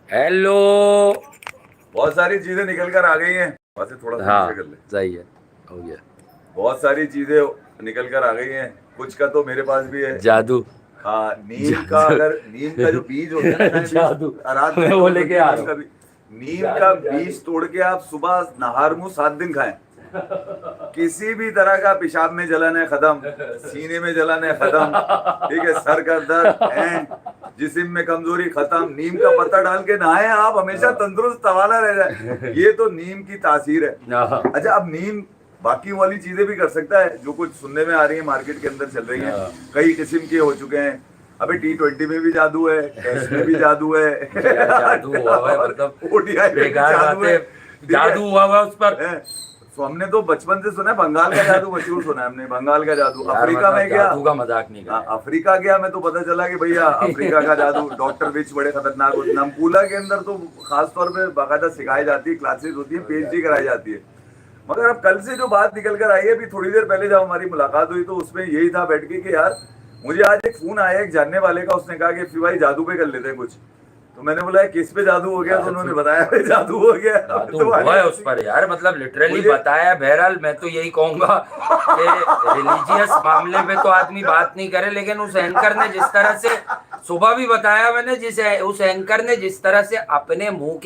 Hello. बहुत सारी चीजें निकल कर आ गई हैं। वैसे थोड़ा सा नीचे हाँ, कर ले। सही है। हो गया। बहुत सारी चीजें निकल कर आ गई हैं। कुछ का तो मेरे पास भी है। जादू। हाँ, नीम का, जादू। अगर नीम का जो बीज होता है ना, खाए बीज। जादू। रात में मैं हिट वो हो लेके सकती है आ नीम रहा का हूँ। भी। नीम का जादू जादू। बीज तोड़ के आप सुबह नहार मुंह 7 दिन खाएं। किसी भी तरह का पेशाब में जलन है खत्म, सीने में जलन है खत्म, ठीक है, सर का दर्द एंड जिस्म में कमजोरी खत्म। नीम का पत्ता डाल के नहाएं, आप हमेशा तंदुरुस्त तवाना रह जाए। ये तो नीम की तासीर है। हाँ, अच्छा, अब नीम बाकी वाली चीजें भी कर सकता है, जो कुछ सुनने में आ रही है, मार्केट के अंदर चल रही हैं। हाँ। कई किस्म के हो चुके हैं। अबे T20 में भी जादू है, टेस्ट में भी जादू है। जादू हुआ है, और मतलब ODI में भी बेकार जादू है। बातें। ठीक है, जादू हुआ हुआ उस पर। हैं? तो हमने तो बचपन से सुना है, बंगाल का जादू मशहूर सुना है हमने, बंगाल का जादू। यार अफ्रीका मतलब में गया। जादू का मजाक नहीं हाँ, करें। अफ्रीका गया मैं तो पता चला कि भैया अफ्रीका का जादू, डॉक्टर विच बड़े खतरनाक होते हैं। नमकूला के अंदर तो खास तौर पे बाकायदा सिखाई जाती है, क्लासेस होती है, PhD कराई जाती है। मगर अब कल से जो बात निकल कर आई है, अभी थोड़ी देर पहले जब हमारी मुलाकात हुई तो उसमें यही था बैठ के कि यार, मुझे आज एक फोन आया एक जानने वाले का। उसने कहा कि फिर भाई जादू पे कर लेते हैं कुछ। तो मैंने बोला किस पे जादू हो गया, तो उन्होंने बताया भाई जादू हो गया। जादू तुम्हारी हुआ है उस हंसी। पर यार, मतलब लिटरली मुझे बताया। बहरहाल मैं तो यही कहूंगा कि रिलीजियस मामले में तो आदमी बात नहीं करे, लेकिन उस एंकर ने जिस तरह से, सुबह भी बताया मैंने, उस एंकर ने जिस तरह से अपने मुंह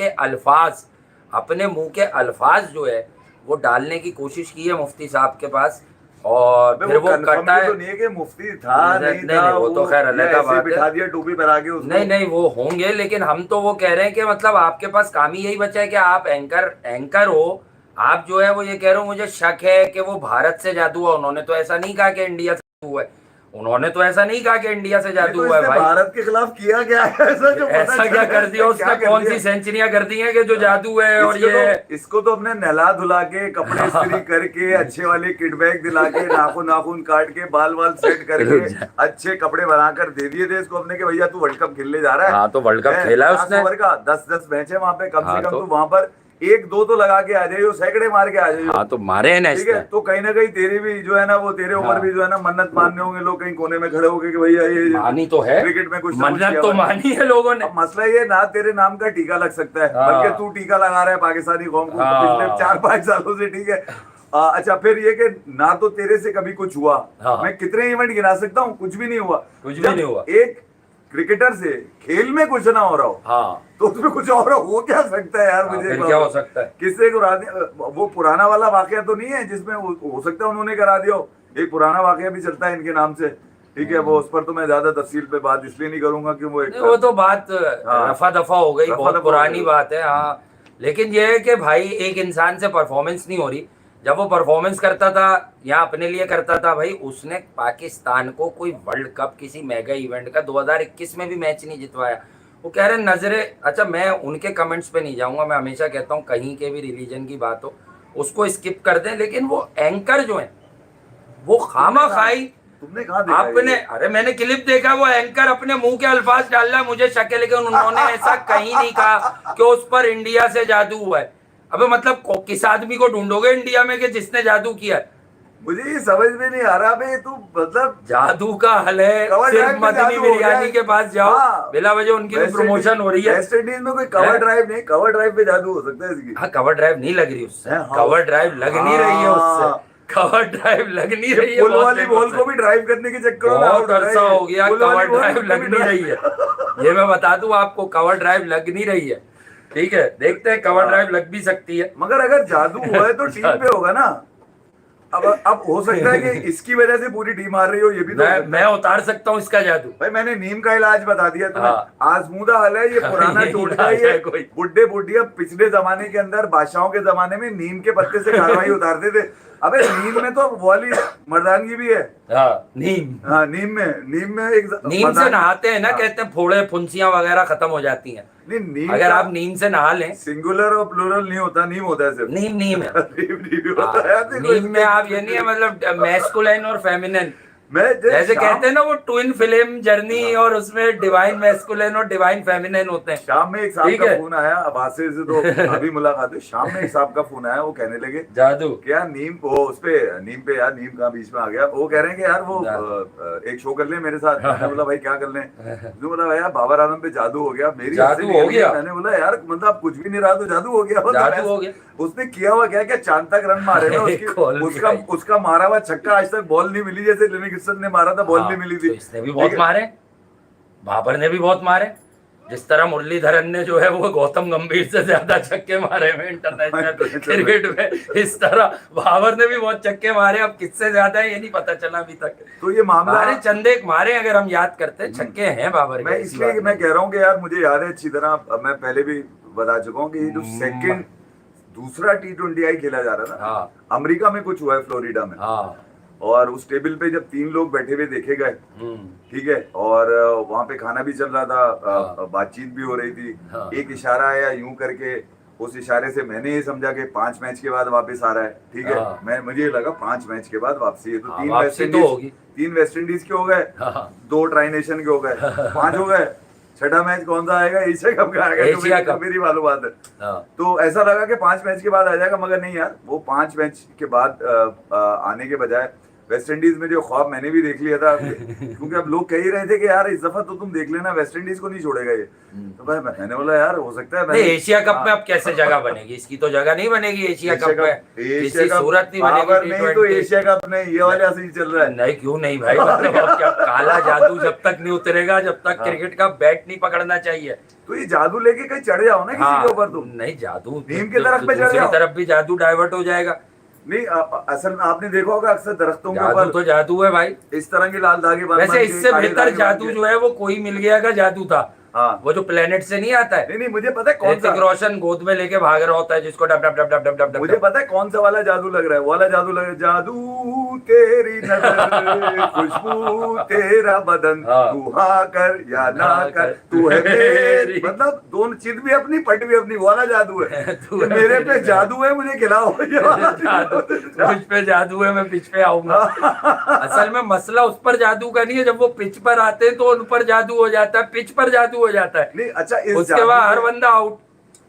के अल्फाज जो है वो डालने की कोशिश की है मुफ्ती साहब के पास, और अबे फिर वो वो कंफर्म करता भी है। तो नहीं है कि मुफ्ती था नहीं नहीं था नहीं, वो वो, तो खैर या अलग का ऐसे ही बात है। बिठा दिया टोपी पहना के उसको। नहीं नहीं, वो होंगे, लेकिन हम तो वो कह रहे हैं कि मतलब आपके पास काम ही यही बचा है कि आप एंकर एंकर हो। आप जो है वो ये कह रहे हो, मुझे शक है कि वो भारत से जादू हुआ। उन्होंने तो ऐसा नहीं कहा कि इंडिया से जादू हुआ है। उन्होंने तो ऐसा नहीं कहा कि इंडिया से नहीं जादू तो हुआ है इसने भाई। भारत के खिलाफ किया क्या है ऐसा जो पता ऐसा क्या चले, कर दिया इसने क्या उसने? कर कौन दिया। सी सेंचुरियां कर दी हैं कि जो जादू है और ये है? इसको तो हमने नहला धुला के, कपड़े इस्त्री करके, अच्छे वाले किट बैग दिला के, नाखून नाखून काट के, बाल वाल सेट करके, रुक जा। अच्छे कपड़े बनाकर दे दिए थे इसको हमने कि भैया तू वर्ल्ड कप खेलने जा रहा हाँ, तो वर्ल्ड कप है खेला है 50 उसने। ओवर का, 10-10 मैच है वहां पे, कम से हाँ कम तो तू वहां पर एक दो तो लगा के आ जाइयो, सैकड़े मार के आ जाइयो। हाँ तो मारे हैं ना ठीक है, इसने। तो कहीं ना कहीं तेरी भी जो है ना, वो तेरे ऊपर हाँ, भी जो है ना मन्नत मानने होंगे लोग कहीं कोने में खड़े होके कि भैया ये मानी तो है। क्रिकेट में कुछ ना कुछ मन्नत किया तो हुआ है। मानी है लोगों ने। अब मसला ये ना, तेरे नाम का टीका लग सकता है, बल्कि तू हाँ टीका लगा रहा है पाकिस्तानी कौम को पिछले हाँ 4-5 सालों से, ठीक है। अच्छा, फिर ये कि ना तो तेरे से कभी कुछ हुआ। हाँ, मैं कितने इवेंट गिना सकता हूँ, कुछ भी नहीं हुआ। कुछ भी नहीं जब हुआ। एक क्रिकेटर से खेल में कुछ ना हो रहा हो, हाँ, तो उसमें कुछ और हो क्या सकता है यार, हाँ मुझे एक फिर बात क्या हो बताओ। सकता है? किससे वो पुराना वाला वाकया तो नहीं है जिसमें हो सकता है उन्होंने करा दिया हो। एक पुराना वाकया भी चलता है इनके नाम से, ठीक है, वो उस पर तो मैं ज्यादा तफसील पे बात इसलिए नहीं करूंगा कि वो एक, नहीं, वो तो बात हाँ, रफा दफा हो गई, रफा बहुत दफा हो पुरानी गई। बात है। हाँ, लेकिन ये है कि भाई एक इंसान से परफॉर्मेंस नहीं हो रही। जब वो परफॉर्मेंस करता था या अपने लिए करता था भाई, उसने पाकिस्तान को कोई वर्ल्ड कप किसी मेगा इवेंट का 2021 में भी मैच नहीं जितवाया। वो कह रहे नजरे, अच्छा मैं उनके कमेंट्स पे नहीं जाऊंगा। मैं हमेशा कहता हूँ कहीं के भी रिलीजन की बात हो उसको स्किप कर दें, लेकिन वो एंकर जो है वो खामा खाई। तुमने कहा देखा आपने, ये? अरे मैंने क्लिप देखा, वो एंकर अपने मुंह के अल्फाज डाल रहा है, मुझे शक है, लेकिन उन्होंने ऐसा कहीं नहीं कहा कि उस पर इंडिया से जादू हुआ है। अबे मतलब किस आदमी को ढूंढोगे इंडिया में कि जिसने जादू किया है? मुझे ये समझ में नहीं आ रहा भाई, तू मतलब जादू का हल है कवर सिर्फ ड्राइव में मदनी जादू हो गया बिरयानी है। के पास जाओ, हाँ, बिला वजह उनकी भी प्रमोशन हो रही है। वेस्ट इंडीज में कोई कवर है? ड्राइव नहीं, कवर ड्राइव पे जादू हो सकता है इसकी। हाँ, कवर ड्राइव नहीं लग रही उससे। है, हाँ, कवर ड्राइव लग नहीं रही है उससे। हाँ, कवर ड्राइव लग नहीं ये रही है पुल बहुत वाली दिनों बॉल से। को भी ड्राइव करने के चक्करों में बहुत आउट हो रहा अरसा है ये। हो गया पुल कवर वाली बॉल ड्राइव को लग भी नहीं रही है। ये मैं बता दूं आपको, कवर ड्राइव लग नहीं रही है। ठीक है, देखते हैं, कवर ड्राइव लग भी सकती है। मगर अगर जादू हुआ है तो टीम पे होगा ना। अब हो सकता है कि इसकी वजह से पूरी टीम हार रही हो, ये भी तो हो सकता मैं है। उतार सकता हूँ इसका जादू। भाई मैंने नीम का इलाज बता दिया तुम्हें। हाँ। आजमूदा हल है ये, पुराना यही टोटका इलाज ये। है कोई। बुड्ढे बुड्ढिया पिछले जमाने के अंदर, बादशाहों के जमाने में नीम के पत्ते से कार्रवाई उतारते थे। अबे नीम में तो वो वाली मर्दानगी भी है। हाँ, नीम। हाँ, नीम में एक नीम से नहाते हैं ना, हाँ, कहते हैं फोड़े फुंसियां वगैरह खत्म हो जाती हैं नहीं, नीम अगर का आप नीम से नहा लें। सिंगुलर और प्लूरल नहीं होता, नीम होता है सिर्फ। नीम नीम है। नीम हाँ, होता है, देखो नीम में इसके आप ये नहीं है मतलब मैस्कुलाइन और फेमिनिन, मैं जैसे कहते हैं ना वो ट्विन फिल्म जर्नी, और उसमें डिवाइन मैस्कुलिन और डिवाइन फेमिनिन होते हैं। शाम में एक साहब ठीक का है। फोन आया, अब हादसे से तो अभी मुलाकात हुई, शाम में एक साहब का फोन आया, वो कहने लगे जादू। क्या नीम, वो उस पे नीम पे यार, नीम कहाँ बीच में आ गया, वो कह रहे हैं कि यार वो एक शो कर ले मेरे साथ। मैंने बोला भाई क्या कर लें, उसने बोला भैया बाबर आजम पे जादू हो गया। मेरी जादू हंसी निकल हो गई। गया। मैंने बोला यार मतलब कुछ भी नहीं रहा तो जादू हो गया, मतलब जादू हो गया। उसने किया हुआ क्या, क्या चांद तक रन मारे ना उसका उसका मारा हुआ छक्का आज तक बॉल नहीं मिली, जैसे लिविंगस्टन ने मारा था बॉल नहीं मिली थी। तो इसने भी बहुत मारे, बाबर ने भी बहुत मारे। जिस तरह मुरलीधरन ने जो है वो गौतम गंभीर से ज्यादा छक्के मारे हैं इंटरनेशनल क्रिकेट में, इस तरह बाबर ने भी बहुत छक्के मारे। अब किससे ज्यादा है ये नहीं पता चला अभी तक। तो ये मामला मारे चंदे मारे, अगर हम याद करते हैं छक्के हैं बाबर मैं के। इसलिए मैं कह रहा हूँ कि यार मुझे याद है अच्छी तरह, मैं पहले भी बता चुका हूँ कि ये जो सेकंड दूसरा T20I खेला जा रहा था, हाँ। अमेरिका में कुछ हुआ है, फ्लोरिडा में। हाँ। और उस टेबल पे जब 3 लोग बैठे हुए देखे गए, ठीक है, और वहां पे खाना भी चल रहा था, हाँ। बातचीत भी हो रही थी। हाँ। एक इशारा आया यूं करके, उस इशारे से मैंने ये समझा कि 5 मैच के बाद वापस आ रहा है, ठीक है। हाँ। मैं मुझे ये लगा 5 मैच के बाद वापसी है, तो हाँ, 3 वापसी वेस्ट तो इंडीज, होगी। 3 वेस्ट इंडीज के हो गए, हाँ। 2 ट्राई नेशन के हो गए, 5 हो गए। छठा मैच कौन सा आएगा, एशिया कप का आएगा, एशिया तो कप। मेरी मालूम बात है। हाँ। तो ऐसा लगा कि 5 मैच के बाद आ जाएगा, मगर नहीं यार, वो 5 मैच के बाद आने के बजाय वेस्ट इंडीज में जो ख्वाब मैंने भी देख लिया था, क्योंकि अब लोग कह ही रहे थे कि यार इस दफा तो तुम देख लेना वेस्ट इंडीज को नहीं छोड़ेगा ये। तो भाई मैंने बोला यार हो सकता है नहीं, एशिया कप में अब कैसे जगह बनेगी, इसकी तो जगह नहीं बनेगी एशिया कप में, किसी सूरत नहीं बनेगी। नहीं तो एशिया कप नहीं, ये वाले ऐसे ही चल रहा है। नहीं क्यों नहीं भाई, मतलब अब क्या काला जादू जब तक नहीं उतरेगा, जब तक क्रिकेट का बैट नहीं पकड़ना चाहिए। तो ये जादू लेके कहीं चढ़ जाओ ना किसी के ऊपर तुम। नहीं जादू नीम के दरख्त पे चढ़ दूसरी जाओ। तरफ भी जादू डाइवर्ट हो जाएगा। नहीं असल में आपने देखा होगा अक्सर दरख्तों के जादू ऊपर तो जादू है भाई। इस तरह के लाल धागे बांध वैसे के, इससे काले बेहतर धागे बांध जादू के। जो है वो कोई मिल गया का जादू था। हाँ। वो जो प्लेनेट से नहीं आता है। नहीं मुझे पता है कौन सा, ऋतिक रोशन गोद में लेके भाग रहा होता है जिसको dub dub dub dub dub dub dub. मुझे पता है कौन सा वाला जादू लग रहा है, वो वाला जादू लग रहा है, जादू तेरी नजर, खुशबू तेरा बदन, हाँ। तू हाँ कर या ना कर, तू है मेरी, मतलब दोनों चित भी अपनी पट भी अपनी, वो वाला जादू है। तू है मेरे पे मेरी जादू है, मुझे खिलाओ ये वाला जादू, मुझ पे जादू है, मैं पिच पे आऊंगा। असल में मसला उस पर जादू का नहीं है, जब वो पिच पर आते हैं तो उन पर जादू हो जाता है, पिच पर जादू हो जाता है। नहीं अच्छा, उसके बाद हर बंदा आउट।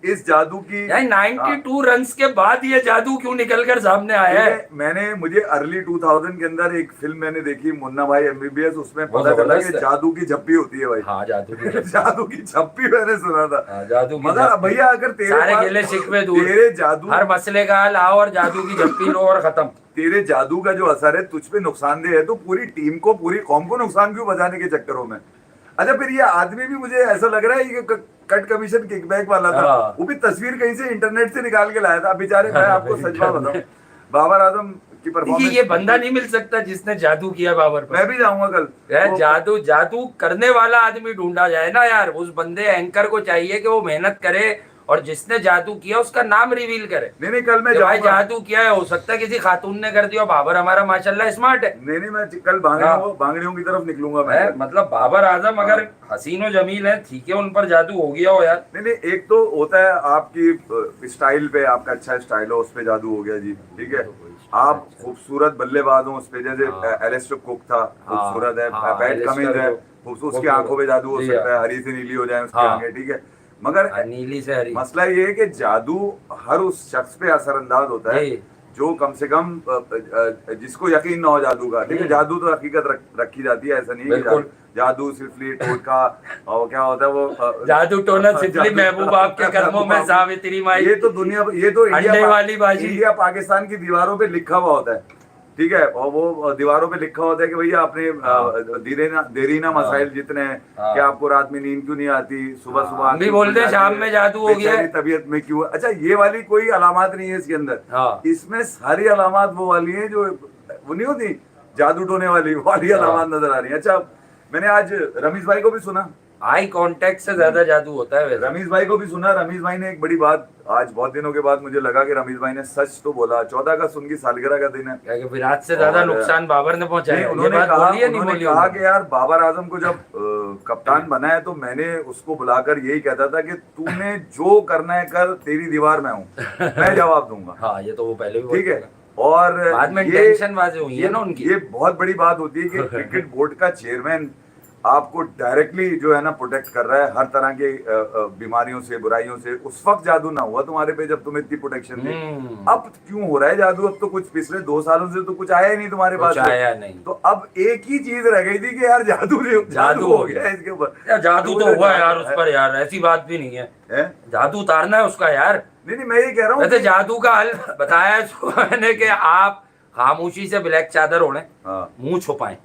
इस जादू की यानी 92 रन्स के बाद ये जादू क्यों निकल कर सामने आया है? मैंने मुझे अर्ली 2000 के अंदर एक फिल्म मैंने देखी, मुन्ना भाई MBBS, उसमें वो पता चला कि जबरदस्त है। जादू की झप्पी होती है भाई। हाँ जादू की जादू की झप्पी मैंने सुना था। हाँ, जादू की मगर झप्पी। भैया अगर तेरे सारे पास गिले शिकवे दूर, तेरे जादू, हर मसले का हल आओ और जादू की झप्पी लो और खत्म। तेरे जादू का जो असर है तुझ पे नुकसानदेह है, तो पूरी टीम को, पूरी कौम को नुकसान क्यों बचाने के चक्करों में? अच्छा फिर ये आदमी भी मुझे ऐसा लग रहा है कि कट कमीशन किकबैक वाला था, हाँ। वो भी तस्वीर कहीं से इंटरनेट से निकाल के लाया था। बेचारे मैं आपको सच बात बताऊं, बाबर आजम की देखिए परफॉर्मेंस, ये बंदा नहीं मिल सकता जिसने जादू किया बाबर पर। मैं भी जाऊंगा कल। वो- जादू करने वाला आदमी ढूंढा जाए ना यार, उस बंदे एंकर को चाहिए कि वो मेहनत करे और जिसने जादू किया उसका नाम रिवील करे। नहीं कल मैं कि भाई जाऊंगा। जादू किया है, हो सकता है किसी खातून ने कर दिया। बाबर हमारा माशाल्लाह स्मार्ट है। नहीं मैं कल बांगड़ियों की तरफ निकलूंगा मैं। मतलब बाबर आजम अगर हसीन और जमील है, ठीक है, उन पर जादू हो गया हो यार। नहीं एक तो होता है आपकी स्टाइल पे, आपका अच्छा स्टाइल हो, उस पे जादू हो गया जी, ठीक है। आप खूबसूरत बल्लेबाज हो उस पे, जैसे एलिस्टर कुक था, खूबसूरत है, पैट कमिंस है, उसकी आंखों पे जादू हो सकता है, हरी से नीली हो जाए उसकी आंखें, ठीक है। मगर नीली से हरी, मसला ये है कि जादू हर उस शख्स पे असरअंदाज होता है जो कम से कम जिसको यकीन ना हो जादू का, ठीक है। जादू तो हकीकत रखी जाती है, ऐसा नहीं है कि जादू सिर्फ टोटका और क्या होता है वो जादू टोना सिफली महबूब आपके कदमों में सावित्री माई, ये तो दुनिया, ये तो अंडे वाली बाजी, इंडिया पाकिस्तान की दीवारों पे लिखा हुआ होता है, ठीक है। और वो दीवारों पे लिखा होता है कि भैया अपने देरीना मसाइल जितने हैं, कि आपको रात में नींद क्यों नहीं आती, सुबह सुबह भी बोलते हैं शाम में जादू हो गया है, तबीयत में क्यों। अच्छा ये वाली कोई अलामत नहीं है इसके अंदर, इसमें सारी अलामत वो वाली है जो वो नहीं होती जादू टोने वाली, वाली अलामत नजर आ रही है। अच्छा मैंने आज रमीज भाई को भी सुना, आई कांटेक्ट से ज्यादा जादू होता है वैसे। रमीज भाई को भी सुना, रमीज भाई ने एक बड़ी बात, आज बहुत दिनों के बाद मुझे लगा कि रमीज भाई ने सच तो बोला। 14 अगस्त उनकी सालगिरह का दिन है, विराट से ज्यादा नुकसान बाबर ने पहुंचाया। उन्होंने कहा कि यार बाबर आजम को जब कप्तान बनाया तो मैंने उसको बुलाकर यही कहता था कि तूने जो करना है कर, तेरी दीवार में हूँ, मैं जवाब दूंगा। हाँ ये तो वो पहले भी ठीक है। और बाद में ये टेंशन बाजी हुई है ना उनकी। ये बहुत बड़ी बात होती है कि क्रिकेट बोर्ड का चेयरमैन आपको डायरेक्टली जो है ना प्रोटेक्ट कर रहा है हर तरह के बीमारियों से, बुराइयों से। उस वक्त जादू ना हुआ तुम्हारे पे जब तुम्हें इतनी प्रोटेक्शन थी। अब क्यों हो रहा है जादू? अब तो कुछ पिछले 2 सालों से तो कुछ आया ही नहीं तुम्हारे पास, कुछ आया नहीं। तो अब एक ही चीज रह गई थी कि यार जादू हो गया है इसके ऊपर। यार जादू तो हुआ यार उस पर यार, ऐसी बात भी नहीं है। जादू उतारना है उसका यार। नहीं मैं ये कह रहा हूँ वैसे जादू का हल बताया मैंने कि आप खामोशी से ब्लैक चादर ओढ़े, मुंह छुपाएं,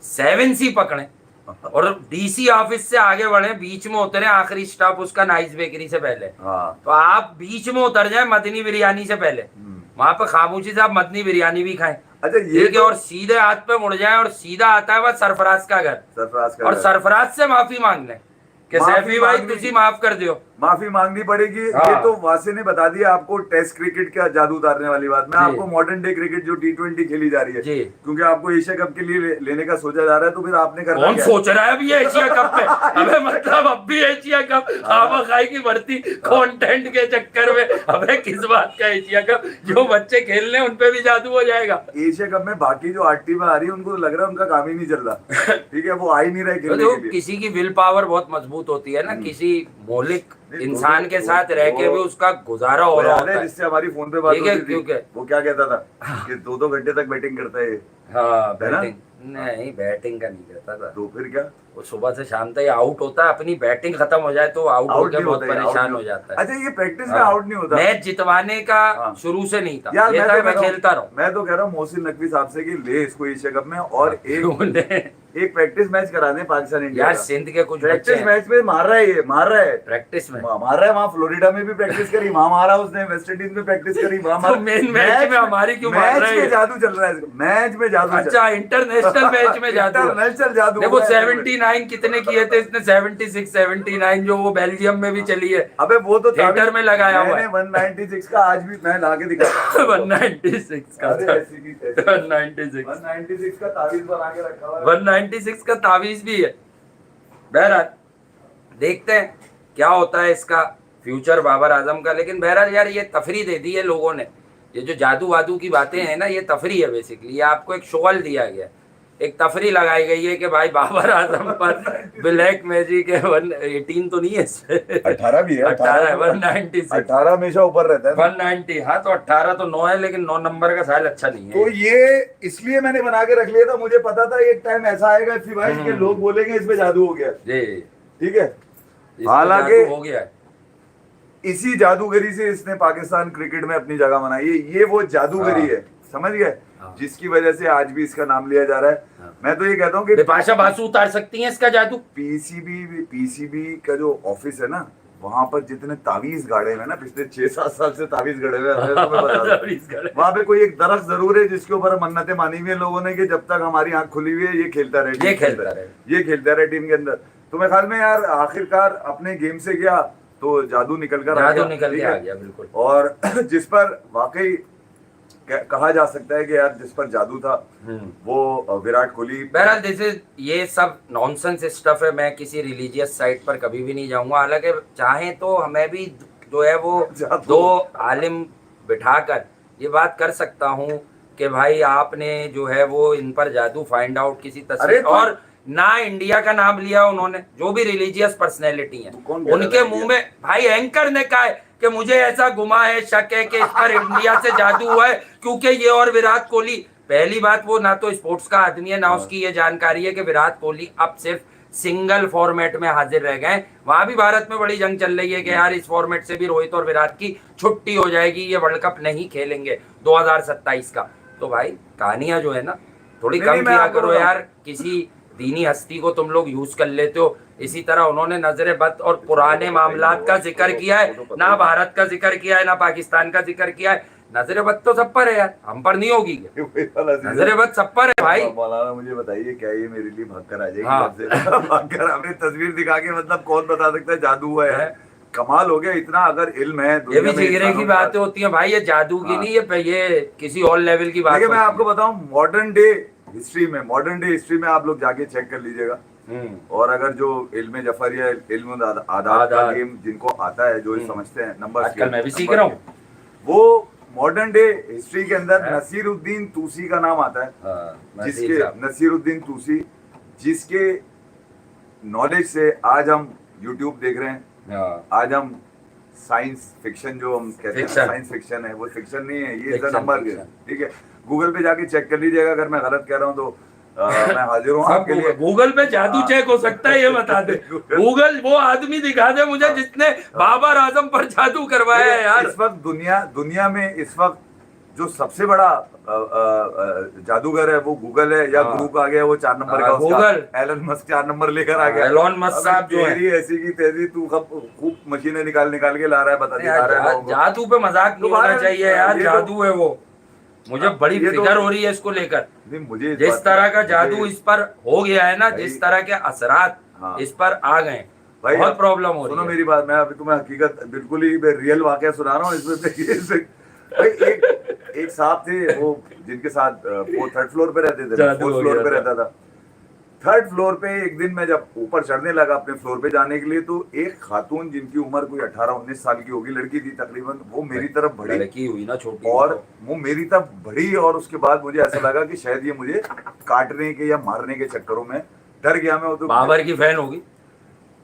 7C पकड़ें और डीसी ऑफिस से आगे बढ़े, बीच में उतरे, आखिरी स्टॉप उसका नाइस बेकरी से पहले। तो आप बीच में उतर जाए मदनी बिरयानी से पहले, वहां पे खामोशी से आप मदनी बिरयानी भी खाएं। अच्छा ये तो... और सीधे हाथ पे मुड़ जाए और सीधा आता है वह सरफराज का घर, और सरफराज से माफी मांग लें कि सैफी भाई तुसी माफ कर दियो। माफी मांगनी पड़ेगी। ये तो वासे ने बता दिया आपको टेस्ट क्रिकेट का जादू उतारने वाली बात। मैं आपको मॉडर्न डे क्रिकेट जो T20 खेली जा रही है, क्योंकि आपको एशिया कप के लिए लेने का सोचा जा रहा है, तो फिर आपने करना कौन सोच रहा है अभी एशिया कप पे? अबे मतलब अब भी एशिया कप खामा खाई की भर्ती कंटेंट के चक्कर में। अबे किस बात का एशिया कप? जो बच्चे खेल रहे हैं उनपे भी जादू हो जाएगा। एशिया कप में बाकी जो 8 टीमें आ रही है उनको लग रहा है उनका काम ही नहीं चल रहा, ठीक है, वो आ ही नहीं रहे खेलने के लिए। किसी की विल पावर बहुत मजबूत होती है ना, किसी मौलिक इंसान के साथ रह के भी उसका गुजारा हो रहा होता है। जिससे हमारी फोन पे बात होती थी, वो क्या कहता था कि 2-2 घंटे तक बैटिंग करता है। हाँ बैटिंग नहीं, बैटिंग का नहीं करता था। तो फिर क्या, वो सुबह से शाम तक आउट होता है, अपनी बैटिंग खत्म हो जाए तो आउट होकर बहुत परेशान हो जाता है। अच्छा ये प्रैक्टिस में आउट नहीं होता? मैच जितवाने का शुरू से नहीं था यार, मैं खेलता रहा। मैं तो कह रहा हूँ मोहसिन नकवी साहब से कि ले इसको एशिया कप में और एक प्रैक्टिस मैच कराने पाकिस्तान इंडिया। यार सिंध के कुछ प्रैक्टिस मैच में मार रहा है, ये मार रहा है, प्रैक्टिस में मार रहा है। वहाँ फ्लोरिडा में भी प्रैक्टिस करी, वहाँ मारा उसने, वेस्ट इंडीज में प्रैक्टिस करी, वहाँ मेन मैच में हमारी क्यों मार रहा है? मैच में जादू चल रहा है, मैच में जादू। अच्छा इंटरनेशनल मैच में जादू, इंटरनेशनल जादू। देखो 79 कितने किए थे इसने? 76 79 जो वो बेल्जियम में भी चली है। अबे वो तो थिएटर में लगाया हुआ है। 196 का आज भी मैं ला के दिखा 196 का 196 का तावीज बना के रखा हुआ है। 196 का तावीज भी है। बहरहाल देखते हैं क्या होता है इसका फ्यूचर बाबर आजम का। लेकिन बहरहाल यार ये तफरी दे दी है लोगों ने। ये जो जादू वादू की बातें हैं ना, ये तफरी है बेसिकली। ये आपको एक शोल दिया गया, एक तफरी लगाई गई है कि भाई बाबर आजम पर ब्लैक मैजिक है। 18 तो नहीं है, 18 भी है। 18 है, 196 18 हमेशा ऊपर रहता है 190। हाँ तो 18 तो 9 है, लेकिन 9 नंबर का साल अच्छा नहीं है। तो ये इसलिए मैंने बना के रख लिया था, मुझे पता था एक टाइम ऐसा आएगा भाई के लोग बोलेंगे इसमें जादू हो गया जी, ठीक है। हालांकि हो गया है, इसी जादूगरी से इसने पाकिस्तान क्रिकेट में अपनी जगह बनाई है। ये वो जादूगरी है, समझ गए, जिसकी वजह से आज भी इसका नाम लिया जा रहा है। मैं तो ये कहता हूँ कि बिपाशा बासु उतार सकती हैं इसका जादू। पीसीबी का जो ऑफिस है ना, वहां पर जितने तावीज गाड़े हुए ना, पिछले 6-7 साल से तावीज गड़े हुए हैं। वहां पे कोई एक दरख्त जरूर है जिसके ऊपर मन्नतें मानी हुई है लोगों ने कि जब तक हमारी आंख खुली हुई है ये खेलता रहे, ये खेलता रहे टीम के अंदर। तो मैं ख्याल में यार आखिरकार अपने गेम से गया तो जादू निकल कर आ गया बिल्कुल। और जिस पर वाकई कहा जा सकता है कि यार जिस पर जादू था वो विराट कोहली। बहरहाल जैसे ये सब नॉनसेंस स्टफ है, मैं किसी रिलीजियस साइट पर कभी भी नहीं जाऊंगा। हालांकि चाहें तो हमें भी जो है वो 2 आलिम बिठाकर ये बात कर सकता हूँ कि भाई आपने जो है वो इन पर जादू फाइंड आउट किसी तस्वीर, और ना इंडिया का नाम लिया उन्होंने, जो भी रिलीजियस पर्सनैलिटी है उनके मुंह में भाई एंकर ने कहा है कि मुझे ऐसा गुमा है, शक है कि इस पर इंडिया से जादू हुआ है, क्योंकि ये और विराट कोहली, पहली बात वो ना तो स्पोर्ट्स का आदमी है, ना उसकी ये जानकारी है कि विराट कोहली अब सिर्फ सिंगल फॉर्मेट में हाजिर रह गए। वहां भी भारत में बड़ी जंग चल रही है कि यार इस फॉर्मेट से भी रोहित और विराट की छुट्टी हो जाएगी, ये वर्ल्ड कप नहीं खेलेंगे 2027 का। तो भाई कहानियां जो है ना थोड़ी कम किया करो यार, किसी दीनी हस्ती को तुम लोग यूज कर लेते हो। इसी तरह उन्होंने नजर बद और पुराने मामलात का जिक्र किया है, ना भारत का जिक्र किया है, ना पाकिस्तान का जिक्र किया है। नजर बद तो सब पर है यार, हम पर नहीं होगी। नजर बद सब पर है भाई। मौलाना मुझे बताइए क्या ये मेरे लिए भागकर आ जाएगी? भागकर आपने तस्वीर दिखा के, मतलब कौन बता सकता है जादू हुआ है? कमाल हो गया, इतना अगर इल्म है। ये भी जिगरे की बातें होती है भाई, ये जादू की नहीं, ये किसी और लेवल की बात है। मैं आपको बताऊं मॉडर्न डे हिस्ट्री में आप लोग जाके चेक कर लीजिएगा। और अगर जो इल्म जफर या इल्म आदात का गेम जिनको आता है, जो समझते हैं नंबर, मैं भी सीख रहा हूँ, वो मॉडर्न डे हिस्ट्री के अंदर नसीरुद्दीन तूसी का नाम आता है, नसीर जिसके साहब। नसीरुद्दीन तूसी, जिसके नॉलेज से आज हम यूट्यूब देख रहे हैं, हाँ, आज हम साइंस फिक्शन जो हम कहते हैं, Fiction. साइंस फिक्शन है, वो फिक्शन नहीं है, ये Fiction, नंबर fiction. ठीक है। गूगल पे जाके चेक कर लीजिएगा, अगर मैं गलत कह रहा हूँ तो मैं हाजिर हूँ सब आपके लिए। गूगल पे जादू हाँ। चेक हो सकता है, ये बता दे। गूगल वो आदमी दिखा दे मुझे जिसने बाबर आजम पर जादू करवाया है यार। इस वक्त दुनिया में इस वक्त जो सबसे बड़ा जादूगर है वो गूगल है, या हाँ। ग्रुप आ गया वो 4 नंबर हाँ, का, उसका गूगल। एलन मस्क 4 नंबर लेकर आ गया। एलोन मस्क अबे साहब जो है। तेरी ऐसी की तेजी, तू खूब मशीनें निकाल के ला रहा है, बता दिखा रहा है लोगों को। जादू पे मजाक नहीं तो होना बाहर- चाहिए यार, ये तो- जादू है वो। मुझे बड़ी ये तो- फिक्र हो रही है इसको लेकर। नहीं, मुझे इस जिस बात- तरह का जादू मुझे- इस पर हो गया है ना, भाई- जिस तरह के असरात हाँ। इस पर आ गए, भाई बहुत प्रॉब्लम हो सुनो रही है। मेरी बात, मैं अभी तुम्हें हकीकत बिल्कुल ही रियल वाकया सुना रहा हूँ इसमें। भाई एक साहब थे, वो जिनके साथ वो 3rd फ्लोर पे रहते थे, जादू 4th हो फ्लोर गया पे था। रहता था। 3rd फ्लोर पे एक दिन मैं जब ऊपर चढ़ने लगा अपने फ्लोर पे जाने के लिए, तो एक खातून जिनकी उम्र कोई 18-19 साल की होगी, लड़की थी तकरीबन, वो मेरी तरफ बढ़ी लड़की हुई ना छोटी, और वो मेरी तरफ बढ़ी, और उसके बाद मुझे ऐसा लगा कि शायद ये मुझे काटने के या मारने के चक्करों में डर गया मैं। वो तो बाबर की फैन होगी।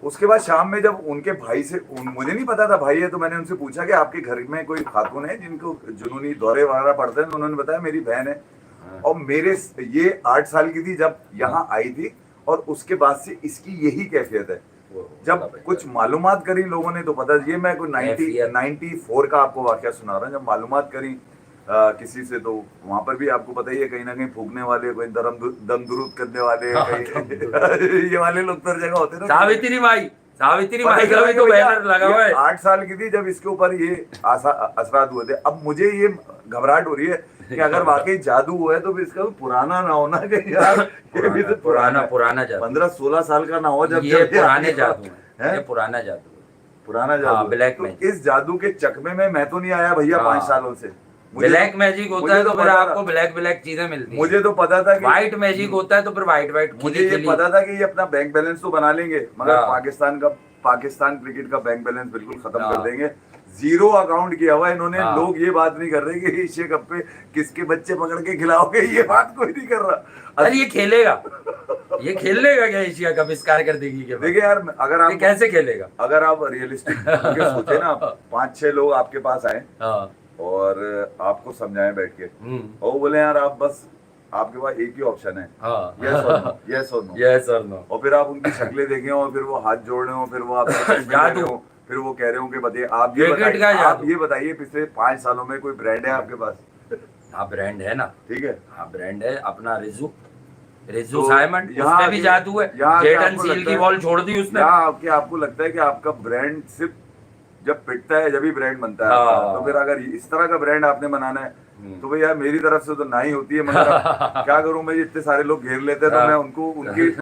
उसके बाद शाम में जब उनके भाई से, मुझे नहीं पता था भाई है, तो मैंने उनसे पूछा कि आपके घर में कोई खातून है जिनको जुनूनी दौरे वगैरह पड़ते हैं, तो उन्होंने बताया मेरी बहन है, और मेरे ये 8 साल की थी जब यहाँ आई थी, और उसके बाद से इसकी यही कैफियत है। जब कुछ मालूमात करी लोगों ने तो पता, ये मैं कोई 94 का आपको वाकया सुना रहा हूँ। जब मालूमात करी किसी से, तो वहां पर भी आपको पता ही है, कहीं ना कहीं फूकने वाले, कोई दम दुरूद करने वाले, कहीं ये वाले लोग तो जगह होते हैं ना। सावित्री माई का भी तो भैया, बैनर लगा हुआ है। 8 साल की थी जब इसके ऊपर ये असरात हुए थे। अब मुझे ये घबराहट हो रही है कि अगर वाकई जादू हुआ है तो भी इसका पुराना ना होना कहीं यार। ये भी तो पुराना जादू, 15-16 साल का ना हो जब ये जब पुराने जादू हैं? है, ये पुराना जादू है। पुराना जादू हाँ, ब्लैक तो मैजिक। इस जादू के चकमे में मैं तो नहीं आया भैया हाँ। 5 सालों से। ब्लैक मैजिक होता है तो फिर पता आपको था- ब्लैक चीजें मिलती हैं। मुझे तो पता था कि व्हाइट मैजिक होता है तो फिर व्हाइट मुझे ये पता था कि ये अपना बैंक बैलेंस तो बना लेंगे, मगर हाँ। पाकिस्तान क्रिकेट का बैंक बैलेंस बिल्कुल खत्म हाँ। कर देंगे। 0 अकाउंट किया हुआ है इन्होंने। हाँ। लोग ये बात नहीं कर रहे कि एशिया कप पे किसके बच्चे पकड़ के खिलाओगे, ये बात कोई नहीं कर रहा। अरे ये खेलेगा क्या एशिया कप इस कारकर्दगी के बाद? देखिए यार, अगर ये आप कैसे खेलेगा? अगर आप रियलिस्टिक सोचे ना, 5-6 लोग आपके पास आए हाँ। और आपको समझाएं बैठ के, हम्म। और वो बोले यार आप बस, आपके पास एक ही ऑप्शन है, हाँ। यस और नो। यस और नो। और फिर आप उनकी शक्लें देखें, और फिर वो हाथ जोड़ रहे हो, फिर वो आपसे जादू। फिर वो कह रहे हो कि बताइए, आप ये बताइए पिछले 5 सालों में कोई ब्रांड है आपके पास? हाँ, ब्रांड है ना। ठीक है, हाँ, ब्रांड है अपना रिजू तो साइमंड, यहाँ उसमें भी आके- जादू है। यहाँ आके जेडन आपको सील लगता की है- बॉल छोड़ दी उसने। आपको लगता है कि आपका ब्रांड सिर्फ जब पिटता है जब ही ब्रांड बनता है हाँ। आपका। तो फिर अगर इस तरह का ब्रांड आपने बनाना है तो भैया मेरी तरफ से तो ना ही होती है, मगर अब क्या करूं मैं, इतने सारे लोग घेर लेते हैं, तो मैं उनको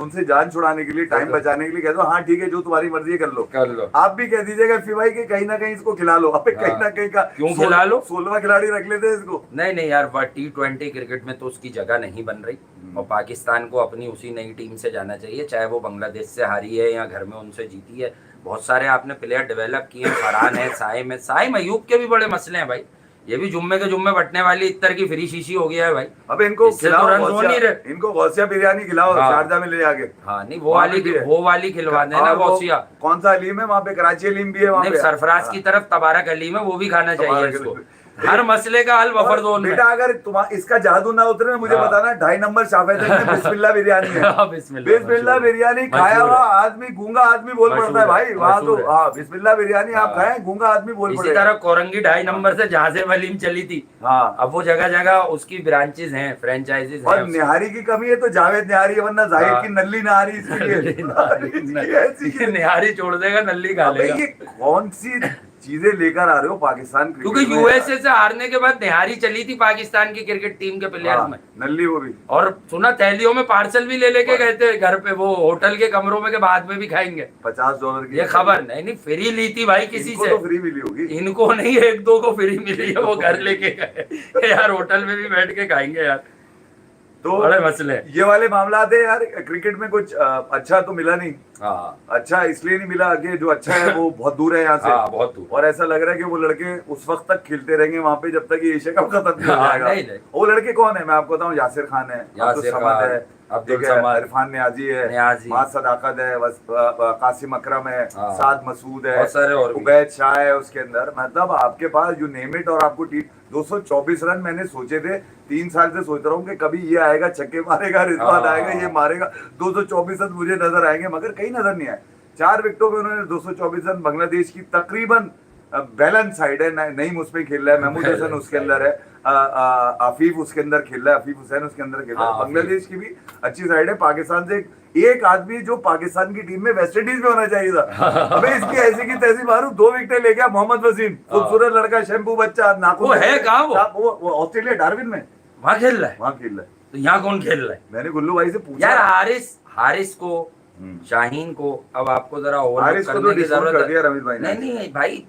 उनसे जान छुड़ाने के लिए, टाइम बचाने के लिए कहता हूँ हाँ ठीक है, जो तुम्हारी मर्जी है कर लो। आप भी कह दीजिएगा फिर भाई कि कहीं ना कहीं इसको खिला लो, अब कहीं ना कहीं का क्यों खिला लो? 16वां खिलाड़ी रख लेते हैं इसको। नहीं यार, T20 क्रिकेट में तो उसकी जगह नहीं बन रही, और पाकिस्तान को अपनी उसी नई टीम से जाना चाहिए, चाहे वो बांग्लादेश से हारी है या घर में उनसे जीती है। बहुत सारे आपने प्लेयर डेवलप किए हैं, फरहान है, साइम अयूब के भी बड़े मसले हैं भाई। ये भी जुम्मे के जुम्मे बटने वाली इत्तर की फ्री शीशी हो गया है भाई। अब इनको इससे तो रन हो नहीं रहे। इनको गौसिया बिरयानी खिलाओ, हाँ। शारजा में ले जाके। हाँ, नहीं वहाँ भी है। वो वाली खिलवा देना, गौसिया। कौन सा अलीम है वहाँ पे? कराची अलीम भी है वहाँ नहीं, पे। सरफराज की तरफ तबारक अलीम है, वो भी खाना चाहिए तबारक इसको। अलीम। हर मसले का हल वफर जोन में। बेटा अगर इसका जादू ना उतरे, मुझे हाँ। बताना 2.5 नंबर शाफेद में बिस्मिल्लाह बिरयानी है। हाँ, बिस्मिल्लाह बिरयानी खाया हुआ आदमी, गूंगा आदमी बोल पड़ता है भाई वहाँ तो। हाँ, बिस्मिल्लाह बिरयानी आप खाएं, गूंगा आदमी बोल इसी पड़ेगा। तरह कोरंगी 2.5 नंबर से जहाँ से वलीम चली थी, हाँ, अब वो जगह जगह उसकी ब्रांचेज हैं, फ्रेंचाइजीज और हैं। निहारी की कमी है तो जावेद निहारी है, वरना जाहिर हाँ। की नल्ली नहारी इसलिए। ऐसी निहारी छोड़ देगा, नल्ली खा अबे लेगा। ये कौन सी चीजें लेकर आ रहे हो पाकिस्तान क्रिकेट क्योंकि में? यूएसए से हारने के बाद निहारी चली थी पाकिस्तान की क्रिकेट टीम के प्लेयर्स हाँ, में, नल्ली वो भी। और सुना थैलियों में पार्सल भी ले लेके गए थे घर पे, वो होटल के कमरों में के बाद में भी खाएंगे। $50 की ये खबर नहीं फ्री ली थी भाई किसी इनको से। तो फ्री मिली होगी। इनको नहीं, 1-2 को फ्री मिली है, वो घर लेके गए यार, होटल में भी बैठ के खाएंगे यार। तो बड़े मसले। ये वाले मामला है यार। क्रिकेट में कुछ अच्छा तो मिला नहीं। हाँ अच्छा इसलिए नहीं मिला कि जो अच्छा है वो बहुत दूर है यहाँ से। हाँ, बहुत दूर। और ऐसा लग रहा है कि वो लड़के उस वक्त तक खेलते रहेंगे वहां पे जब तक ये एशिया कप खत्म नहीं हो हाँ, जाएगा। नहीं। वो लड़के कौन है मैं आपको बताऊं, यासिर खान है, यासिर अब्दुल समद खान, है, अब्दुल ठीक है, समद, इरफान नियाजी है, नियाजी। माज सदाकत है, कासिम अकरम है, हाँ। साद मसूद है, बहुत सारे और भी। उबैद शाह है उसके अंदर। मतलब आपके पास यू नेम इट। और आपको 224 रन मैंने सोचे थे, 3 साल से सोच रहा हूँ कि कभी ये आएगा छक्के मारेगा, रिजवान हाँ। आएगा ये मारेगा, 224 रन मुझे नजर आएंगे, मगर कहीं नजर नहीं आए। 4 विकेटों में उन्होंने 224 रन। बांग्लादेश की तकरीबन बैलेंस साइड है, नईम उसमें खेल रहा है, महमूद हसन उसके अंदर है, आफीफ उसके अंदर खेल रहा है, आफीफ हुसैन उसके अंदर खेल रहा है। हाँ, बांग्लादेश की भी अच्छी साइड है। पाकिस्तान से एक आदमी जो पाकिस्तान की टीम में वेस्ट इंडीज में होना चाहिए था, अबे इसकी ऐसी की तैसी मारू, 2 विकेटें ले गया। मोहम्मद वसीम, खूबसूरत लड़का, शैम्पू बच्चा, नाखून। वो है कहाँ वो ऑस्ट्रेलिया डार्विन में वहाँ खेल रहा है। वहां खेल रहा है। तो यहाँ कौन खेल रहा है? मैंने गुल्लू भाई से पूछा यार हारिस को, शाहीन को अब आपको जरा ओवरलुक हारिस को तो करने की डिस्काउंट जरूरत कर दिया रमीज भाई ने। नहीं भाई,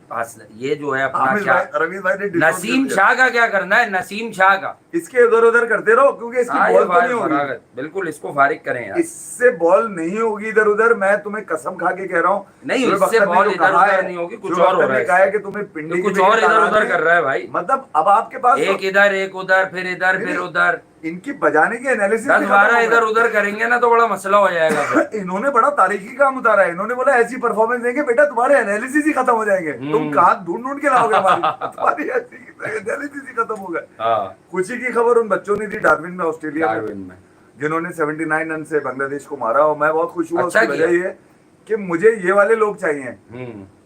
ये जो है अपना हामिद क्या, भाई, रमीज भाई ने discount नसीम कर दिया। शाह का क्या करना है? नसीम शाह का इसके इधर उधर करते रहो क्योंकि इसकी हाँ, बॉल ये तो नहीं होगी। फरागत, बिल्कुल इसको फारिग करें यार। इससे बॉल नहीं होगी इधर उधर, मैं तुम्हें कसम खा के कह रहा हूँ। नहीं, शुएब इससे अख्तर ने बॉल जो इधर कहा उधर है, नहीं होगी, कुछ शुएब और हो अख्तर रहा ने है कहा है इससे। कि तुम्हें पिंडी तो की कुछ और विकेट इधर डालना उधर है। कर रहा है भाई। मतलब अब आपके पास एक इधर एक उधर, फिर इधर फिर उधर, इनकी बजाने की एनालिसिस 10-12 इधर उधर करेंगे ना तो बड़ा मसला हो जाएगा फिर। इन्होंने बड़ा तारीखी काम उतारा है। इन्होंने बोला ऐसी परफॉर्मेंस देंगे बेटा तुम्हारे एनालिसिस ही खत्म हो जाएंगे, तुम कहां ढूंढ ढूंढ के लाओगे हमारी तुम्हारी एनालिसिस ही खत्म हो गए। हाँ, खुशी की खबर उन बच्चों ने दी डार्विन में, ऑस्ट्रेलिया में, डार्विन में। जिन्होंने 79 रन से बांग्लादेश को मारा। और मैं बहुत खुश हुआ। अच्छा उसकी वजह ये कि मुझे ये वाले लोग चाहिए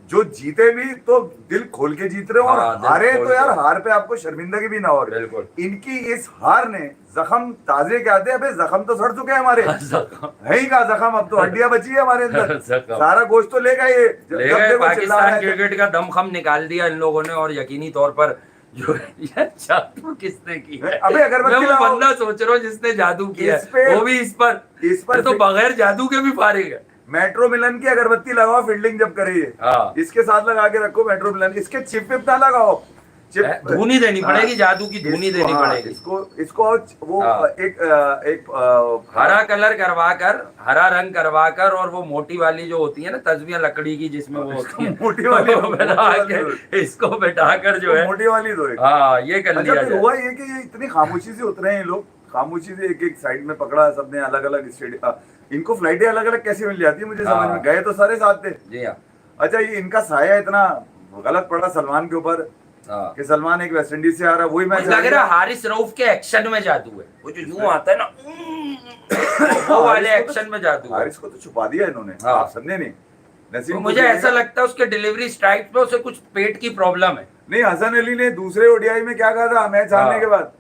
जो जीते भी तो दिल खोल के जीत रहे हो, और हाँ, दिल हारे खोल तो यार के। हार पे आपको शर्मिंदगी भी ना हो। बिल्कुल। इनकी इस हार ने जख्म ताजे क्या थे, अबे जख्म तो सड़ चुके हैं हमारे, है ही का जख्म, अब तो हड्डियां बची है हमारे अंदर, जख्म। सारा गोश्त तो ले गए ये। ले जब गए देखो चिल्ला पाकिस्तान रहे थे। क्रिकेट का दमखम निकाल दिया इन लोगों ने। और यकीनी तौर पर जो ये जादू किसने की है? अबे अगरबत्ती मैं वो लगाओ। बंदा सोच रहा हूँ जिसने जादू किया इस पे- है, वो भी इस पर इस तो बगैर जादू के भी फारिग है। मेट्रो मिलन की अगरबत्ती लगाओ फील्डिंग जब करिए, हाँ। इसके साथ लगा के रखो मेट्रो मिलन। इसके चिप विप ना लगाओ, धूनी देनी पड़ेगी, हाँ। जादू की धूनी देनी पड़ेगी। इसको वो हाँ। एक हरा कलर करवा कर, हरा रंग करवा कर, और वो मोटी वाली जो होती है ना तस्वीर लकड़ी की जिसमें वो होती है, मोटी वाली वो बैठा के इसको बैठा कर जो है, मोटी वाली दो एक। हाँ, ये कर अच्छा लिया फिर जाए। हुआ ये कि ये इतनी खामोशी से उतरे हैं ये लोग, खामोशी से एक एक साइड में पकड़ा सबने, अलग अलग स्टेडियम। इनको फ्लाइटें अलग अलग कैसे मिल जाती है मुझे समझ में, गए तो सारे साथ थे। जी हाँ। अच्छा ये इनका साया इतना गलत पड़ा सलमान के ऊपर हाँ। कि सलमान एक वेस्ट इंडीज से आ रहा है, वही मैच मुझे लग रहा है हारिस रऊफ के एक्शन में जादू है, वो जो यूं आता है ना वो वाले एक्शन में जादू है। हारिस को तो छुपा दिया इन्होंने, हाँ। आप समझे नहीं। नसीम तो को मुझे देखेगा- ऐसा लगता है उसके डिलीवरी स्ट्राइक पे उसे कुछ पेट की प्रॉब्लम है। नहीं, हसन अली ने दूसरे ओडीआई में क्या कहा था मैच हारने हाँ। के बाद,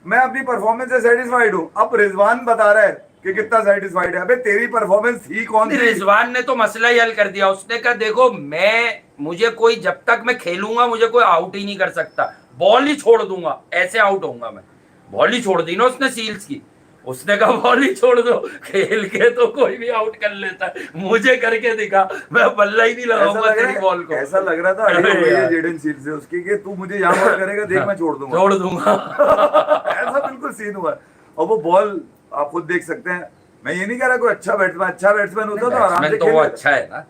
मैं अपनी परफॉर्मेंस से सेटिस्फाइड हूँ। अब रिजवान बता रहा है कि कितना सेटिस्फाइड है। अबे तेरी परफॉर्मेंस थी कौन सी? रिजवान ने तो मसला ही हल कर दिया। उसने कहा देखो मुझे कोई, जब तक मैं खेलूंगा मुझे कोई आउट ही नहीं कर सकता, बॉल ही छोड़ दूंगा, ऐसे आउट होऊंगा मैं। बॉल ही छोड़ दी ना उसने सील्स की, उसने कहा बॉल ही छोड़ दो, खेल के तो कोई भी आउट कर लेता है, मुझे करके दिखा, मैं बल्ला ही नहीं लगाऊंगा तेरी बॉल को। ऐसा लग रहा था अरे अरे यार। जेडन सील से उसकी कि तू मुझे यहाँ बॉल करेगा देख मैं छोड़ दूंगा। छोड़ दूंगा। ऐसा बिल्कुल सीन हुआ। और वो बॉल आप खुद देख सकते हैं। मैं ये नहीं कह रहा कोई अच्छा बैट्समैन होता तो आराम से बैट्समैन तो खेल वो लेता। अच्छा है ना।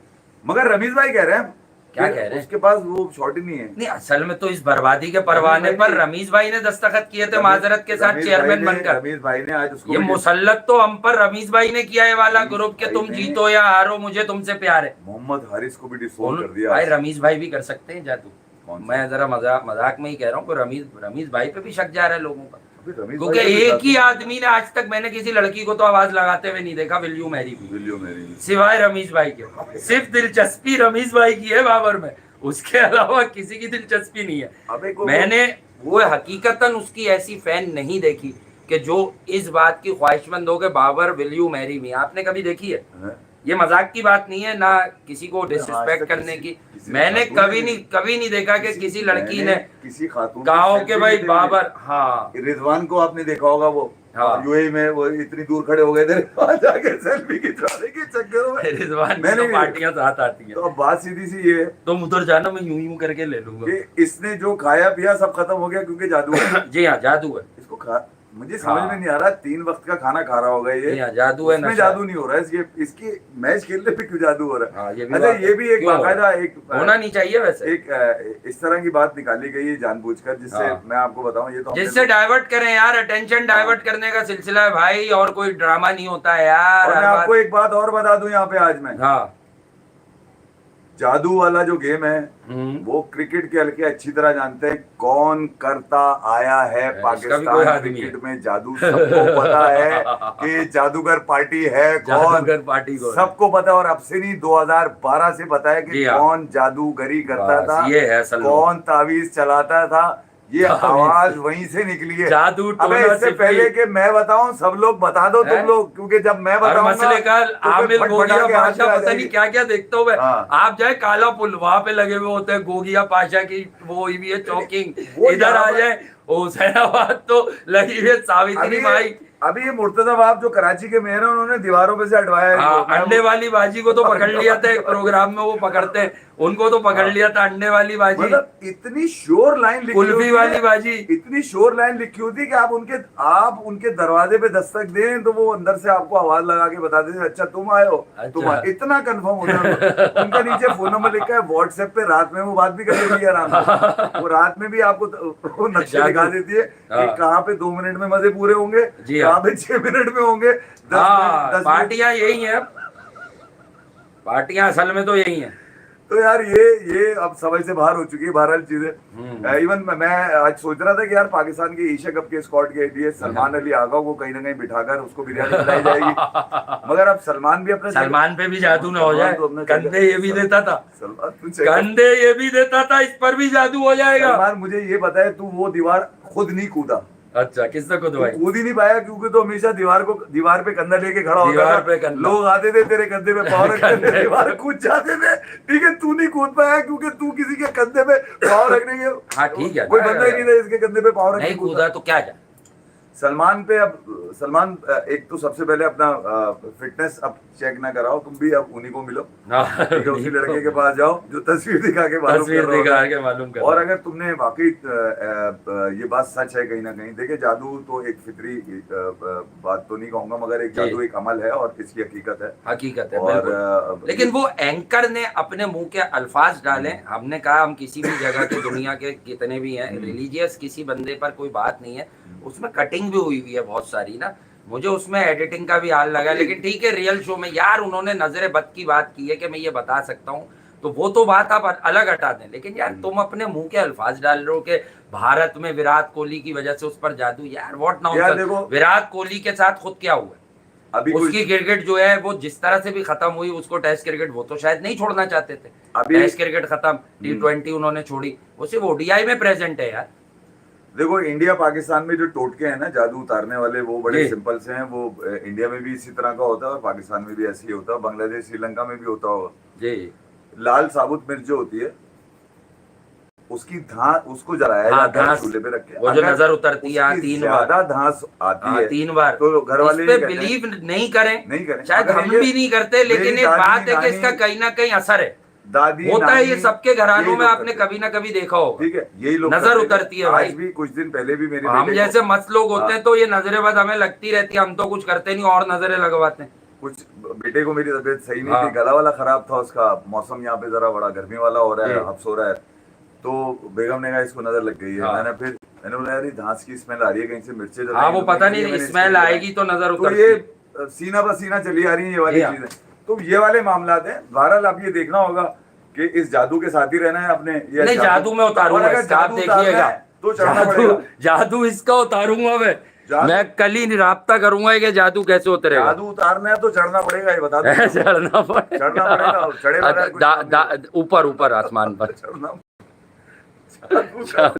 मगर रमीज भाई कह रहे हैं क्या कि कह रहे हैं? उसके पास वो शॉट ही नहीं है। नहीं, असल में तो इस बर्बादी के परवाने पर रमीज भाई ने दस्तखत किए थे माजरत के साथ रमीज चेयरमैन भाई ने- बनकर। रमीज भाई ने आज उसको ये भी- मुसल्लत तो हम पर रमीज भाई ने किया है वाला ग्रुप के भाई तुम ने- जीतो या हारो मुझे तुमसे प्यार है। मोहम्मद हारिस को भी डिसोन कर दिया। भाई रमीज भाई भी कर सकते हैं जादू। कौन सा? मैं जरा मजाक में ही कह रहा हूँ, रमीज भाई पे भी शक जा रहा है लोगों का, अबे रमीज क्योंकि भाई एक ही आदमी ने आज तक मैंने किसी लड़की को तो आवाज लगाते हुए नहीं देखा, विल यू मैरी मी, विलियो मेरी सिवाय रमीज भाई के। सिर्फ दिलचस्पी रमीज भाई की है बाबर में, उसके अलावा किसी की दिलचस्पी नहीं है। अबे को मैंने वो हकीकतन उसकी ऐसी फैन नहीं देखी कि जो इस बात की ख्वाहिशमंद हो कि Babar will you marry me. आपने कभी देखी है? हैं? ये मजाक की बात नहीं है, ना किसी को आज डिसरिस्पेक्ट तक करने किसी- की। किसी मैंने खातून कभी ने- नहीं देखा कि किसी लड़की ने किसी खातून कहा की कि selfie भाई लेते बाबर, हुए- हाँ रिजवान को आपने देखा होगा वो हाँ। यूएई में वो इतनी दूर खड़े हो गए थे वहां जाके सेल्फी खिंचवाने के चक्करों में। रिजवान की मैंने तो भी- पार्टियां साथ आती हैं, तो अब बात सीधी सी ये है तुम उधर जाना मैं यूं करके ले लूंगा। कि इसने जो खाया पिया सब खत्म हो गया क्योंकि जादू है। जी हाँ, जादू है। इसको खा मुझे समझ हाँ। में नहीं आ रहा, 3 वक्त का खाना खा रहा होगा ये, नहीं, जादू है, उसमें नशा जादू है। नहीं हो रहा है, इसकी मैच खेलने पे क्यों जादू हो रहा हाँ, है? ये भी अच्छा, बात है। ये भी एक क्यों हो रहा है? बाकायदा एक होना नहीं चाहिए वैसे। इस तरह की बात निकाली गई है जानबूझकर, जिससे हाँ। मैं आपको बताऊं, ये तो हमने जिससे डाइवर्ट करें यार, अटेंशन डाइवर्ट करने का सिलसिला है भाई, और कोई ड्रामा नहीं होता है यार। और मैं हर आपको बात। एक बात और बता दूं यहाँ पे आज मैं, हाँ। जादू वाला जो गेम है हम्म। वो क्रिकेट के हल्के अच्छी तरह जानते हैं कौन करता आया है इसका भी कोई पाकिस्तान आदमी है। क्रिकेट में जादू, सबको पता है कि जादूगर पार्टी है कौन, जादूगर पार्टी कौन है? सबको पता है। और अब से नहीं, 2012 से पता है जी कि हाँ। कौन जादूगरी करता बस, था, ये है असल में। कौन तावीज चलाता था, ये तावीज़। आवाज वहीं से निकली है। जादू अबे टोना इससे सिर्फ पहले ये- कि मैं बताऊं, सब लोग बता दो तुम हैं? लोग, क्योंकि जब मैं हर बताऊंगा मसले का तो आमिल फिर फटफटा गोगिया के हाथ पाशा में आ पता नहीं जाएगी। क्या क्या देखते हुए। हाँ। आप जाए काला पुल, वहां पे लगे हुए होते हैं गोगिया पाशा की वो हुई भी है चौकिंग। वो इधर यहाँ आ पर- जाए हुसैनाबाद तो लगी हुई है सावित्री माई। अभी ये मुर्तजा बाब जो कराची के मेयर हैं, उन्होंने दीवारों पे से हटवाया है हाँ, इनको। मैं अंडे वो- वाली बाजी को तो पकड़ लिया था एक प्रोग्राम में, वो पकड़ते हैं उनको तो पकड़ हाँ। लिया था अंडे वाली बाजी। मतलब इतनी श्योर लाइन लिखी कुल्फी होती वाली है, बाजी। इतनी श्योर लाइन लिखी होती है कि आप उनके दरवाजे पे दस्तक दें तो वो अंदर से आपको आवाज लगा के बता देते, अच्छा तुम आए हो, तुम अच्छा। आए। इतना कंफर्म होता है उनका। नीचे फोन नंबर लिखा है, व्हाट्सएप पे रात में वो बात भी कर लेती है आराम से। वो रात में भी आपको वो नक्शे जादू। दिखा देती है हाँ। कि कहाँ पे 2 मिनट में मजे पूरे होंगे, जी हाँ। कहाँ पे 6 मिनट में होंगे, 10 हाँ, मिनट पार्टियां यही हैं अब। पार्टियां असल में तो यही हैं। तो यार ये अब समझ से बाहर हो चुकी है बहरहाल चीजें। इवन मैं आज सोच रहा था कि यार पाकिस्तान के एशिया कप के स्क्वाड के लिए सलमान अली आगा को कहीं ना कहीं बिठाकर उसको बिरयानी खिलाई जाएगी। मगर अब सलमान भी अपने सलमान पे भी जादू ना हो जाए। सलमान तो अपने कंधे ये भी देता था, सलमान तू चेक कर। कंधे ये भी देता था, इस पर भी जादू हो जाएगा। सलमान मुझे ये पता है, तू वो दीवार खुद नहीं कूदा, अच्छा, किससे को तू दवाई? कूद ही नहीं पाया, क्योंकि तो हमेशा दीवार पे कंधा लेके खड़ा होता दीवार था। पे कंधा। लोग आते थे तेरे कंधे पे पाँव रखते थे, कंधे। दीवार कूद जाते थे। ठीक है, तू नहीं कूद पाया क्योंकि तू किसी के कंधे पे पाँव रखने के हाँ, ठीक है। कोई बंदा ही नहीं था इसके कंधे पे पाँव रखने नहीं कूदा। कूदा तो क्या जा। सलमान पे अब सलमान एक तो सबसे पहले अपना फिटनेस अब चेक ना कराओ, तुम भी अब उन्हीं को मिलो, हाँ, ठीक है, उसी लड़के के पास जाओ जो तस्वीर दिखा के मालूम तस्वीर कर रहा दिखा होगा। के मालूम कर और रहा। अगर तुमने वाकई ये बात सच है कहीं ना कहीं, देखिए जादू तो एक फितरी बात तो नहीं कहूंगा, मगर एक जादू एक अमल है और इसकी हकीकत है। हकीकत है, और बिल्कुल। लेकिन वो एंकर ने अपने मुंह के अल्फाज डाले। हमने कहा हम किसी भी जगह के दुनिया के कितने भी हैं रिलीजियस किसी बंदे पर कोई बात नहीं है, उसमें कटिंग भी हुई है बहुत सारी ना, मुझे उसमें एडिटिंग का भी हाल लगा। लेकिन ठीक है, रियल शो में यार उन्होंने नजरे बद की बात की है कि मैं ये बता सकता हूँ, तो वो तो बात आप अलग हटा दें। लेकिन यार तुम अपने मुंह के अल्फाज डाल रहे हो कि भारत में विराट कोहली की वजह से उस पर जादू, यार व्हाट यार नॉनसेंस। देखो- विराट कोहली के साथ खुद क्या हुआ? अभी उसकी क्रिकेट जो है वो जिस तरह से भी खत्म हुई, उसको टेस्ट क्रिकेट वो तो शायद नहीं छोड़ना चाहते थे। अभी- टेस्ट क्रिकेट खत्म, T20 उन्होंने छोड़ी, वो सिर्फ ओडीआई में प्रेजेंट है यार। देखो, इंडिया पाकिस्तान में जो टोटके हैं ना जादू उतारने वाले, वो बड़े जी। सिंपल से हैं। वो इंडिया में भी इसी तरह का होता है और पाकिस्तान में भी ऐसे ही होता है, बांग्लादेश श्रीलंका में भी होता होगा। जी लाल साबुत मिर्च जो होती है उसकी उसको जलाया हाँ, जाता है घास। चूल्हे पे रख के। वो जो अगर नजर उतरती है, हाँ, उसकी 3 बार। ज्यादा घास आती हाँ, है 3 बार। तो घर वाले इस पे ये कहते हैं- बिलीव नहीं करें, नहीं करें। शायद अगर हम ये- भी नहीं करते, लेकिन मेरी एक दादी, बात है कि नानी, इसका कहीं ना कहीं असर है, दादी होता है। ये नानी, सबके घरानों यही में लोग आपने करते हैं। कभी ना कभी देखा होगा। ठीक है, यही लोग नजर करते हैं। उतरती है आज भाई। भी कुछ दिन पहले भी मेरे हम बेटे जैसे को- मस्त लोग होते हैं हाँ। तो ये नजरें बद हमें लगती रहती है, हम तो कुछ करते नहीं और नजरें लगवाते हैं। कुछ बेटे को मेरी तबीयत सही नहीं हाँ। थी, गला वाला खराब था उसका, मौसम यहाँ पे जरा बड़ा गर्मी वाला हो रहा है, जी। हफ्स हो रहा है, तो बेगम ने कहा इसको नजर लग गई है। हाँ। मैंने बोला यार ये घास की स्मेल आ रही है, कहीं से मिर्चे जल हाँ, रही वो हैं, पता तो नहीं मैंने स्मेल इसको आएगी तो नजर तो उतरती ये है। सीना ब सीना चली आ रही है ये वाली जी हाँ। चीजें। तो ये वाले मामलात हैं। बहरहाल आप ये देखना होगा कि इस जादू के साथ ही रहना है अपने। ये नहीं, जादू में और उतारूंगा अगर इसका, आप जादू उतारना देखिएगा। है तो चढ़ना पड़ेगा। जादू इसका उतारूंगा जादू- मैं कल ही राब्ता करूंगा कि जादू कैसे उतरेगा। जादू उतारना है तो चढ़ना पड़ेगा, ये बता दो। चढ़ना पड़ेगा, चढ़ना पड़ेगा, और चढ़े बगैर कुछ काम नहीं ऊपर ऊपर आसमान पर चढ़ना